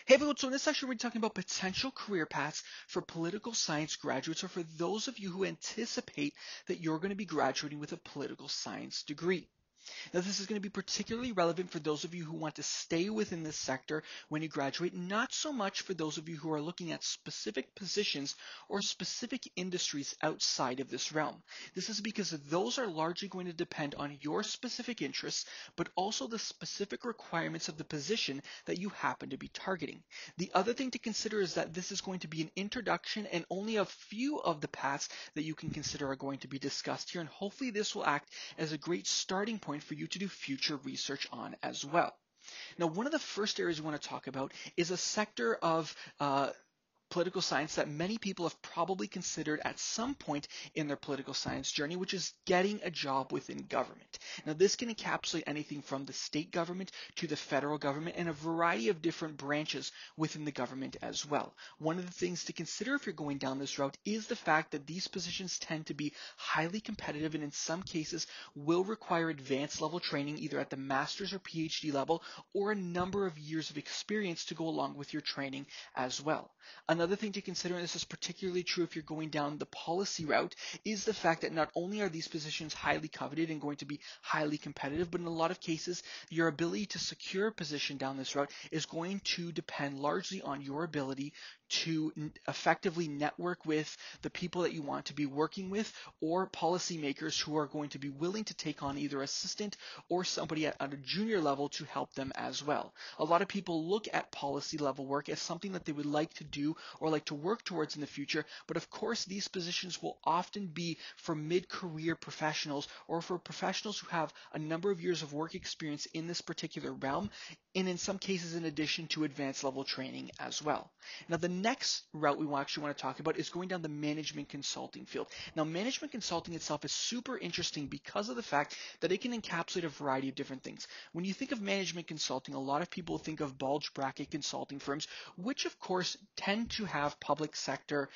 Hey everyone, so in this section we're talking about potential career paths for political science graduates or for those of you who anticipate that you're going to be graduating with a political science degree. Now, this is going to be particularly relevant for those of you who want to stay within this sector when you graduate, not so much for those of you who are looking at specific positions or specific industries outside of this realm. This is because those are largely going to depend on your specific interests, but also the specific requirements of the position that you happen to be targeting. The other thing to consider is that this is going to be an introduction and only a few of the paths that you can consider are going to be discussed here, and hopefully this will act as a great starting point for you to do future research on as well. Now, one of the first areas we want to talk about is a sector of political science that many people have probably considered at some point in their political science journey, which is getting a job within government. Now, this can encapsulate anything from the state government to the federal government and a variety of different branches within the government as well. One of the things to consider if you're going down this route is the fact that these positions tend to be highly competitive and in some cases will require advanced level training either at the master's or PhD level or a number of years of experience to go along with your training as well. Another thing to consider, and this is particularly true if you're going down the policy route, is the fact that not only are these positions highly coveted and going to be highly competitive, but in a lot of cases, your ability to secure a position down this route is going to depend largely on your ability to effectively network with the people that you want to be working with or policymakers who are going to be willing to take on either assistant or somebody at a junior level to help them as well. A lot of people look at policy level work as something that they would like to do or like to work towards in the future, but of course these positions will often be for mid-career professionals or for professionals who have a number of years of work experience in this particular realm, and in some cases in addition to advanced level training as well. Now, the next route we actually want to talk about is going down the management consulting field. Now, management consulting itself is super interesting because of the fact that it can encapsulate a variety of different things. When you think of management consulting, a lot of people think of bulge bracket consulting firms, which of course tend to have public sector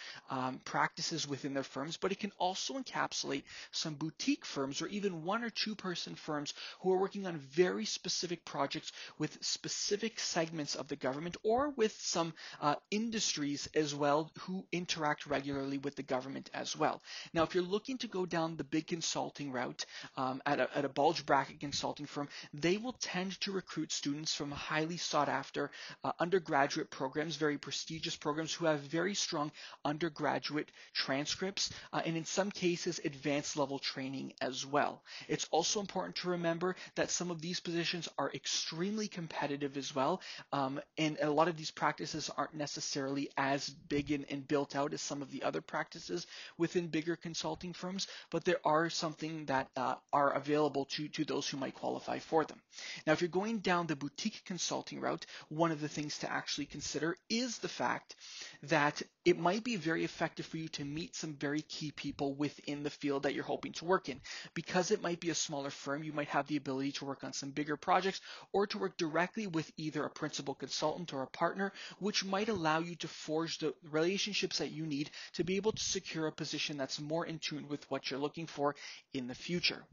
practices within their firms, but it can also encapsulate some boutique firms or even one or two person firms who are working on very specific projects with specific segments of the government or with some industries as well who interact regularly with the government as well. Now, if you're looking to go down the big consulting route at a bulge bracket consulting firm, they will tend to recruit students from highly sought after undergraduate programs, very prestigious programs who have very strong undergraduate transcripts and in some cases advanced level training as well. It's also important to remember that some of these positions are extremely competitive as well, and a lot of these practices aren't necessarily as big and built out as some of the other practices within bigger consulting firms, but there are something that are available to those who might qualify for them. Now, if you're going down the boutique consulting route, one of the things to actually consider is the fact that it might be very effective for you to meet some very key people within the field that you're hoping to work in. Because it might be a smaller firm, you might have the ability to work on some bigger projects or to work directly with either a principal consultant or a partner, which might allow you to forge the relationships that you need to be able to secure a position that's more in tune with what you're looking for in the future.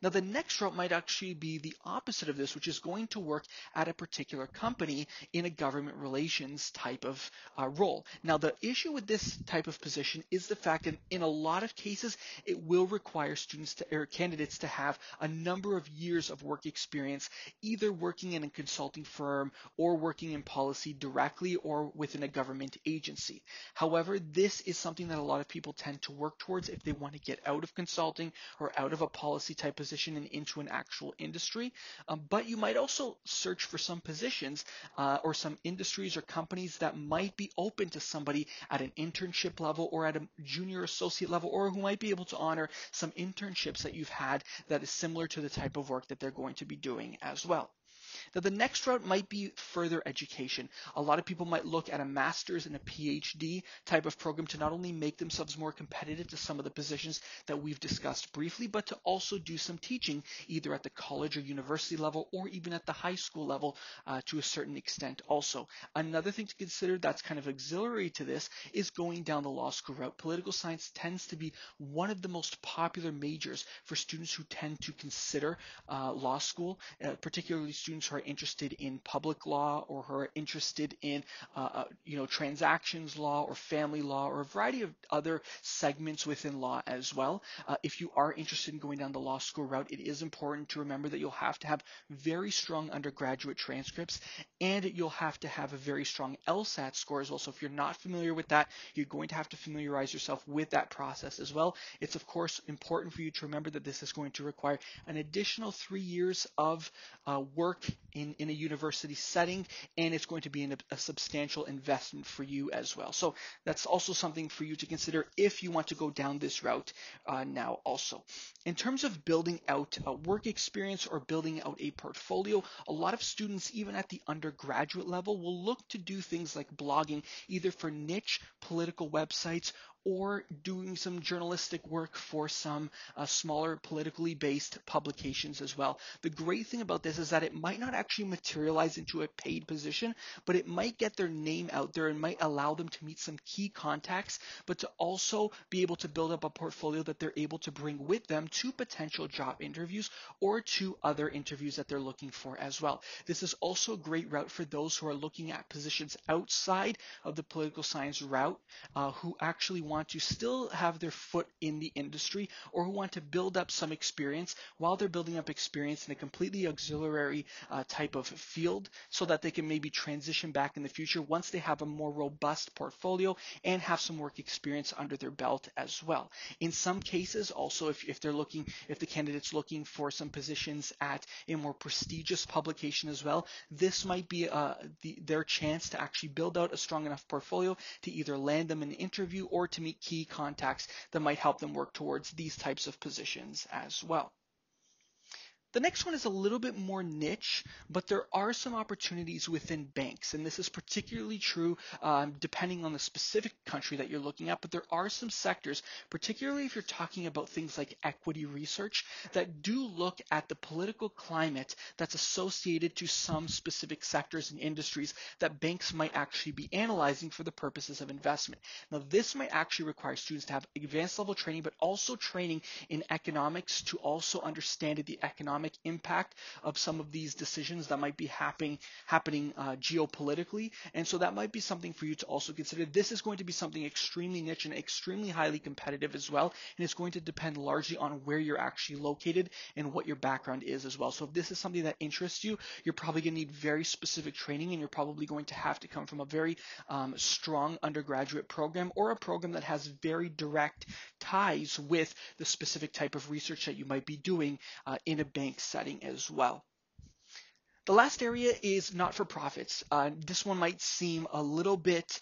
Now, the next route might actually be the opposite of this, which is going to work at a particular company in a government relations type of role. Now, the issue with this type of position is the fact that in a lot of cases, it will require students or candidates to have a number of years of work experience, either working in a consulting firm or working in policy directly or within a government agency. However, this is something that a lot of people tend to work towards if they want to get out of consulting or out of a policy type position and into an actual industry. But you might also search for some positions or some industries or companies that might be open to somebody at an internship level or at a junior associate level, or who might be able to honor some internships that you've had that is similar to the type of work that they're going to be doing as well. Now, the next route might be further education. A lot of people might look at a master's and a PhD type of program to not only make themselves more competitive to some of the positions that we've discussed briefly, but to also do some teaching either at the college or university level or even at the high school level to a certain extent also. Another thing to consider that's kind of auxiliary to this is going down the law school route. Political science tends to be one of the most popular majors for students who tend to consider law school, particularly students who who are interested in public law or who are interested in transactions law or family law or a variety of other segments within law as well. If you are interested in going down the law school route, it is important to remember that you'll have to have very strong undergraduate transcripts, and you'll have to have a very strong LSAT score as well. So if you're not familiar with that, you're going to have to familiarize yourself with that process as well. It's of course important for you to remember that this is going to require an additional 3 years of work in a university setting, and it's going to be a substantial investment for you as well. So that's also something for you to consider if you want to go down this route now also. In terms of building out a work experience or building out a portfolio, a lot of students, even at the undergraduate level, will look to do things like blogging, either for niche political websites or doing some journalistic work for some smaller politically based publications as well. The great thing about this is that it might not actually materialize into a paid position, but it might get their name out there and might allow them to meet some key contacts, but to also be able to build up a portfolio that they're able to bring with them to potential job interviews or to other interviews that they're looking for as well. This is also a great route for those who are looking at positions outside of the political science route, who actually want to still have their foot in the industry or who want to build up some experience while they're building up experience in a completely auxiliary type of field, so that they can maybe transition back in the future once they have a more robust portfolio and have some work experience under their belt as well. In some cases also, if the candidate's looking for some positions at a more prestigious publication as well, this might be their chance to actually build out a strong enough portfolio to either land them an interview or to meet key contacts that might help them work towards these types of positions as well. The next one is a little bit more niche, but there are some opportunities within banks, and this is particularly true depending on the specific country that you're looking at, but there are some sectors, particularly if you're talking about things like equity research, that do look at the political climate that's associated to some specific sectors and industries that banks might actually be analyzing for the purposes of investment. Now, this might actually require students to have advanced level training, but also training in economics to also understand the economic impact of some of these decisions that might be happening geopolitically. And so that might be something for you to also consider. This is going to be something extremely niche and extremely highly competitive as well, and it's going to depend largely on where you're actually located and what your background is as well. So if this is something that interests you, you're probably going to need very specific training, and you're probably going to have to come from a very strong undergraduate program or a program that has very direct ties with the specific type of research that you might be doing in a bank setting as well. The last area is not-for-profits. This one might seem a little bit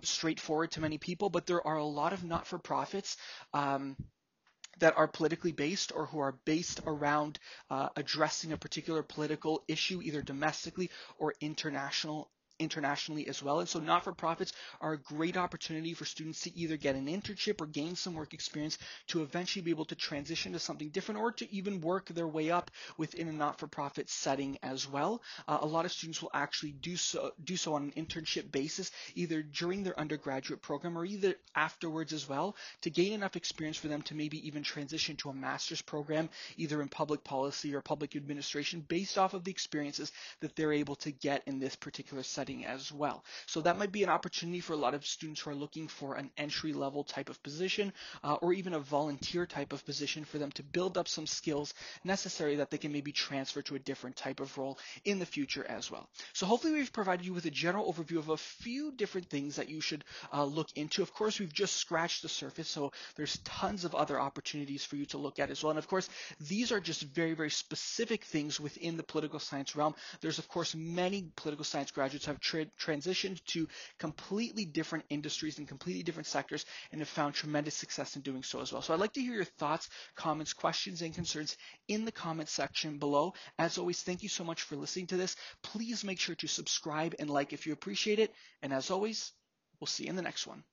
straightforward to many people, but there are a lot of not-for-profits that are politically based or who are based around addressing a particular political issue, either domestically or internationally as well. And so not-for-profits are a great opportunity for students to either get an internship or gain some work experience to eventually be able to transition to something different, or to even work their way up within a not-for-profit setting as well. A lot of students will actually do so on an internship basis, either during their undergraduate program or either afterwards as well, to gain enough experience for them to maybe even transition to a master's program, either in public policy or public administration, based off of the experiences that they're able to get in this particular setting as well. So that might be an opportunity for a lot of students who are looking for an entry-level type of position or even a volunteer type of position, for them to build up some skills necessary that they can maybe transfer to a different type of role in the future as well. So hopefully we've provided you with a general overview of a few different things that you should look into. Of course, we've just scratched the surface, so there's tons of other opportunities for you to look at as well. And of course, these are just very, very specific things within the political science realm. There's of course many political science graduates have transitioned to completely different industries and completely different sectors, and have found tremendous success in doing so as well. So I'd like to hear your thoughts, comments, questions, and concerns in the comment section below. As always, thank you so much for listening to this. Please make sure to subscribe and like if you appreciate it. And as always, we'll see you in the next one.